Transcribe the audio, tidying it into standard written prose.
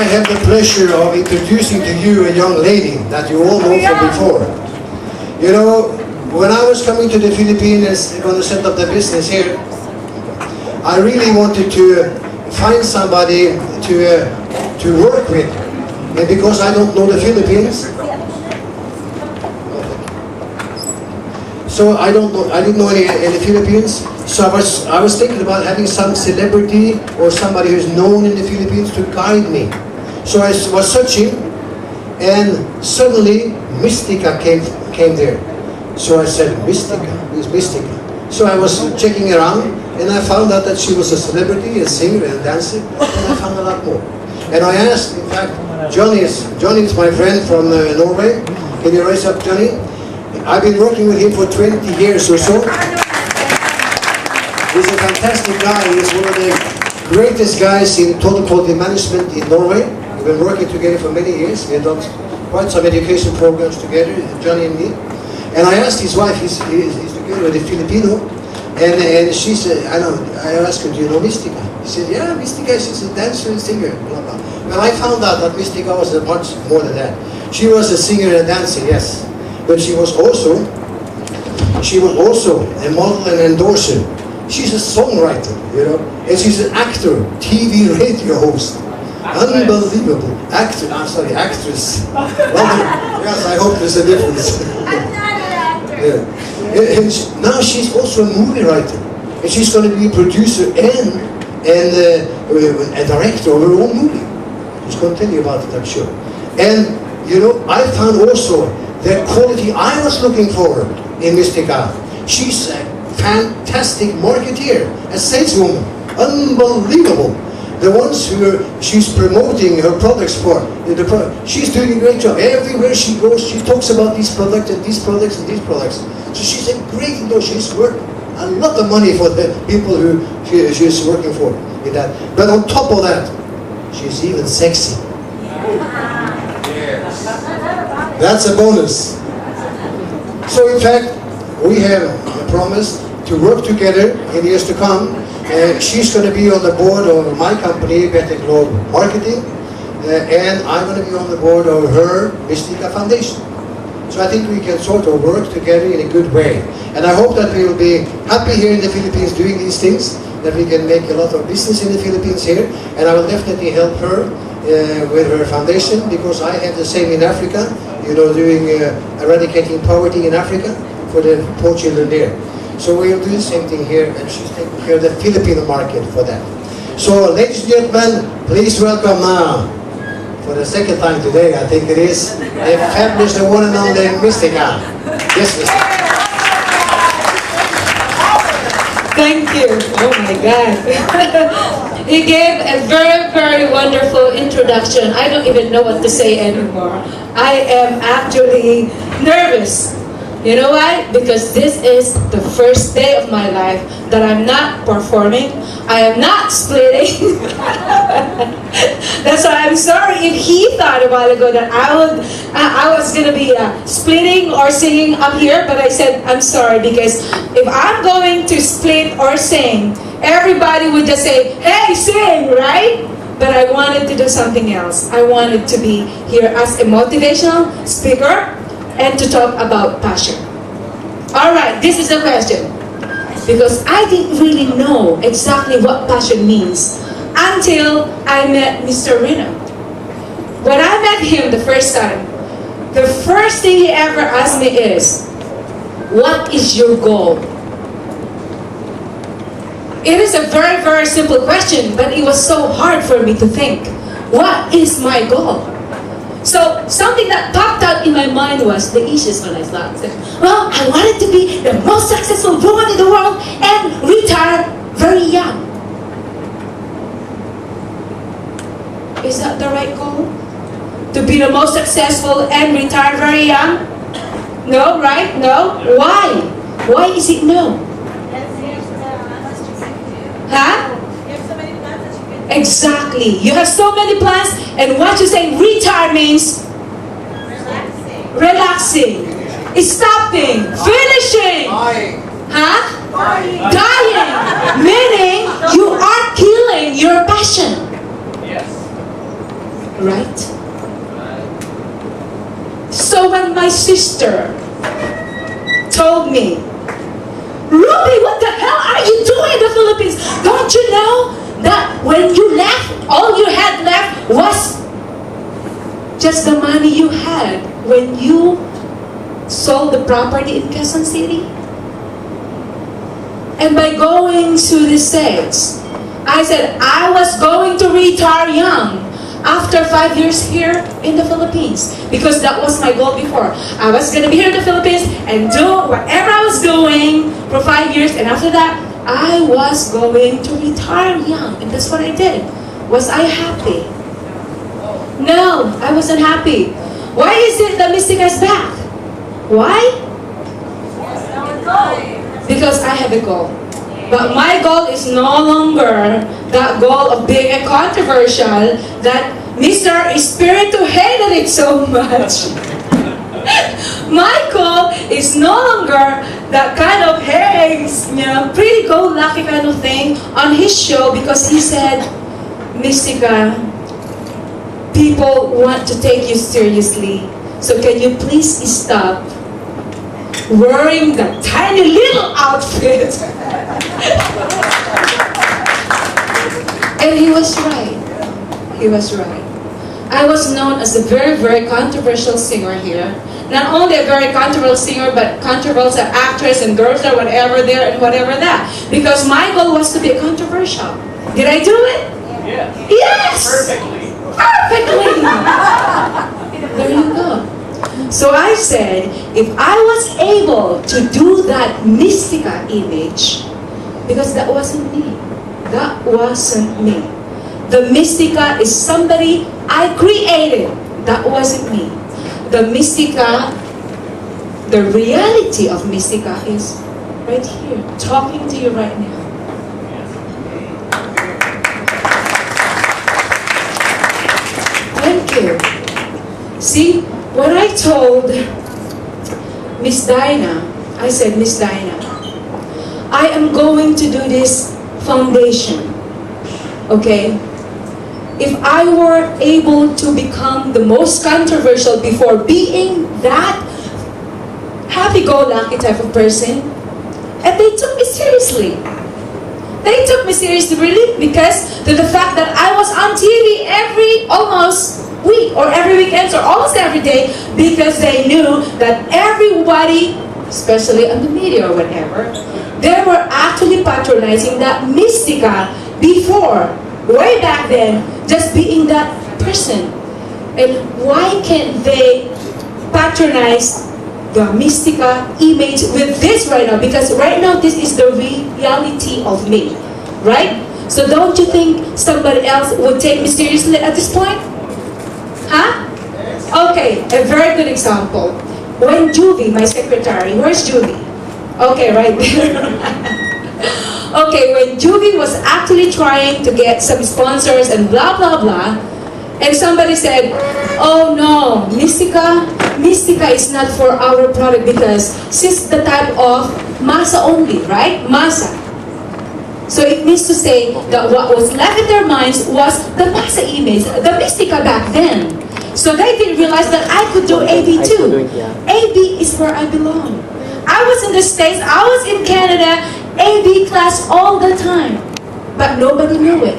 have the pleasure of introducing to you a young lady that you all know from before. You know, when I was coming to the Philippines and going to set up the business here, I really wanted to find somebody to work with. And because I don't know the Philippines, so I didn't know any in the Philippines. So I was thinking about having some celebrity or somebody who's known in the Philippines to guide me. So I was searching, and suddenly Mystica came there. So I said, Mystica, who's Mystica? So I was checking around, and I found out that she was a celebrity, a singer, and a dancer, and I found a lot more. And I asked, in fact, Johnny is my friend from Norway. Can you raise up, Johnny? I've been working with him for 20 years or so. He's a fantastic guy. He's one of the greatest guys in total quality management in Norway. We've been working together for many years. We have done quite some education programs together, Johnny and me. And I asked his wife, he's together with a Filipino, and she said, I asked her, do you know Mystica? He said, yeah, Mystica, she's a dancer and singer, blah, blah. Well, I found out that Mystica was much more than that. She was a singer and dancer, yes. But she was also a model and endorser. She's a songwriter, you know, and she's an actor, TV radio host. Unbelievable. Actress. Yes, I hope there's a difference. I'm not an actor. Yeah. And now she's also a movie writer. And she's going to be a producer and a director of her own movie. She's going to tell you about it, I'm sure. And, you know, I found also the quality I was looking for in Mystica. She's a fantastic marketeer, a saleswoman, unbelievable. The ones who she's promoting her products for, she's doing a great job. Everywhere she goes, she talks about these products and these products and these products. So she's a great, she's worth a lot of money for the people who she's working for in that. But on top of that, she's even sexy. That's a bonus. So in fact, we have a promise to work together in the years to come. She's going to be on the board of my company, Better Globe Marketing, and I'm going to be on the board of her Mystica Foundation. So I think we can sort of work together in a good way. And I hope that we will be happy here in the Philippines doing these things, that we can make a lot of business in the Philippines here, and I will definitely help her with her foundation, because I have the same in Africa, you know, doing eradicating poverty in Africa for the poor children there. So we'll do the same thing here, and she's taking care of the Filipino market for that. So, ladies and gentlemen, please welcome now, for the second time today, I think it is, the fabulous, the one and only Mystica. Yes, Mystica. Thank you. Oh my God. He gave a very, very wonderful introduction. I don't even know what to say anymore. I am actually nervous. You know why? Because this is the first day of my life that I'm not performing. I am not splitting. That's why I'm sorry if he thought a while ago that I was going to be splitting or singing up here. But I said, I'm sorry, because if I'm going to split or sing, everybody would just say, hey, sing, right? But I wanted to do something else. I wanted to be here as a motivational speaker and to talk about passion. Alright, this is the question. Because I didn't really know exactly what passion means until I met Mr. Reno. When I met him the first time, the first thing he ever asked me is, what is your goal? It is a very, very simple question, but it was so hard for me to think. What is my goal? So something that popped out in my mind was the easiest one I thought. Well, I wanted to be the most successful woman in the world and retire very young. Is that the right goal? To be the most successful and retire very young? No, right? No? Why? Why is it no? Huh? Exactly. You have so many plans, and what you say retire means relaxing, stopping, finishing. Huh? Dying. Meaning you are killing your passion. Yes. Right? So when my sister told me, Ruby, what the hell are you doing in the Philippines? Don't you know that when you left, all you had left was just the money you had when you sold the property in Quezon City? And by going to the States, I said I was going to retire young after 5 years here in the Philippines, because that was my goal before. I was going to be here in the Philippines and do whatever I was doing for 5 years, and after that, I was going to retire young, and that's what I did. Was I happy? No, I wasn't happy. Why is it that Mystica is back? Why? Because I have a goal. But my goal is no longer that goal of being a controversial that Mr. Espiritu hated it so much. My goal is no longer that kind of, hey, pretty go-lucky kind of thing on his show, because he said, Mystica, people want to take you seriously. So can you please stop wearing that tiny little outfit? And he was right. He was right. I was known as a very, very controversial singer here. Not only a very controversial singer, but controversial actress and girls or whatever there and whatever that. Because my goal was to be controversial. Did I do it? Yeah. Yes! Perfectly. Perfectly! There you go. So I said, if I was able to do that Mystica image, because that wasn't me. That wasn't me. The Mystica is somebody I created. That wasn't me. The Mystica, the reality of Mystica is right here, talking to you right now. Thank you. See, when I told Miss Dinah, I said, Miss Dinah, I am going to do this foundation. Okay? If I were able to become the most controversial before being that happy-go-lucky type of person, and they took me seriously. They took me seriously, really, because to the fact that I was on TV every almost week or every weekend or almost every day, because they knew that everybody, especially on the media or whatever, they were actually patronizing that Mystica before, way back then, just being that person. And why can't they patronize the Mystica image with this right now? Because right now, this is the reality of me, right? So don't you think somebody else would take me seriously at this point? Huh? Okay, a very good example. When Juvie, my secretary, where's Juvie? Okay, right there. Okay, when Juvie was actually trying to get some sponsors and blah, blah, blah, and somebody said, oh no, Mystica is not for our product because she's the type of masa only, right? Masa. So it means to say that what was left in their minds was the masa image, the Mystica back then. So they didn't realize that I could do AB too. AB is where I belong. I was in the States, I was in Canada, AB class all the time. But nobody knew it.